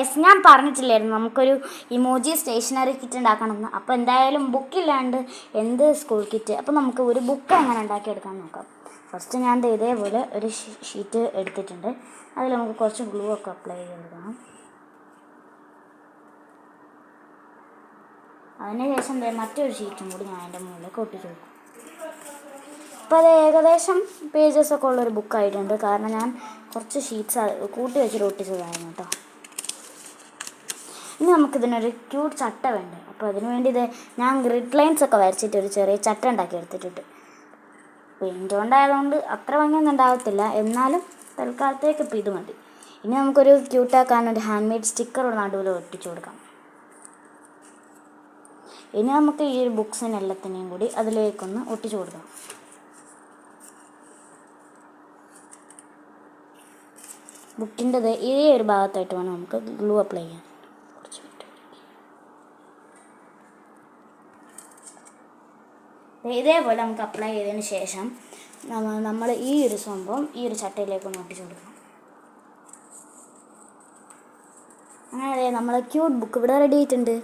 Yes, ഞാൻ പറഞ്ഞിട്ടില്ലായിരുന്നു നമുക്കൊരു emoji stationery kit ഉണ്ടാക്കണമെന്ന്. അപ്പോൾ എന്തായാലും ബുക്കില്ലാണ്ട് എന്ത് സ്കൂൾ കിറ്റ്. അപ്പോൾ നമുക്ക് ഒരു ബുക്ക് എങ്ങനെ ഉണ്ടാക്കിയെടുക്കാൻ നോക്കാം. ഫസ്റ്റ് ഞാൻ ഇതേപോലെ ഒരു ഷീറ്റ് എടുത്തിട്ടുണ്ട്. അതിൽ നമുക്ക് കുറച്ച് ഗ്ലൂ ഒക്കെ അപ്ലൈ ചെയ്ത് കൊടുക്കണം. അതിനുശേഷം മറ്റൊരു ഷീറ്റും കൂടി ഞാൻ അതിൻ്റെ മുകളിലേക്ക് ഒട്ടിച്ച് കൊടുക്കും. അപ്പോൾ അത് ഏകദേശം പേജസൊക്കെ ഉള്ളൊരു ബുക്കായിട്ടുണ്ട്. കാരണം ഞാൻ കുറച്ച് ഷീറ്റ്സ് കൂട്ടി വെച്ചിട്ട് ഒട്ടിച്ചതായിരുന്നു കേട്ടോ. ഇനി നമുക്കിതിനൊരു ക്യൂട്ട് ചട്ട വേണ്ട. അപ്പോൾ അതിന് വേണ്ടി ഞാൻ ഗ്രിഡ് ലൈൻസ് ഒക്കെ വരച്ചിട്ട് ഒരു ചെറിയ ചട്ട ഉണ്ടാക്കി എടുത്തിട്ടുണ്ട്. പെയിൻറ് കൊണ്ടായതുകൊണ്ട് അത്ര ഭംഗിയൊന്നും ഉണ്ടാകത്തില്ല, എന്നാലും തൽക്കാലത്തേക്ക് ഇപ്പോൾ ഇത് മതി. ഇനി നമുക്കൊരു ക്യൂട്ടാക്കാൻ ഒരു ഹാൻഡ് മെയ്ഡ് സ്റ്റിക്കർ നടുവിൽ ഒട്ടിച്ചു കൊടുക്കാം. ഇനി നമുക്ക് ഈ ഒരു ബുക്സിനെല്ലാത്തിനെയും കൂടി അതിലേക്കൊന്ന് ഒട്ടിച്ചു കൊടുക്കാം. ബുക്കിൻ്റെ ഈ ഒരു ഭാഗത്തായിട്ട് വേണം നമുക്ക് ഗ്ലൂ അപ്ലൈ ചെയ്യാൻ. ഇതേപോലെ നമുക്ക് അപ്ലൈ ചെയ്തതിന് ശേഷം നമ്മൾ ഈ ഒരു സംഭവം ഈ ഒരു ചട്ടയിലേക്കൊന്ന് ഒട്ടിച്ചു കൊടുക്കണം. അങ്ങനെ നമ്മൾ ക്യൂട്ട് ബുക്ക് ഇവിടെ റെഡി ആയിട്ടുണ്ട്.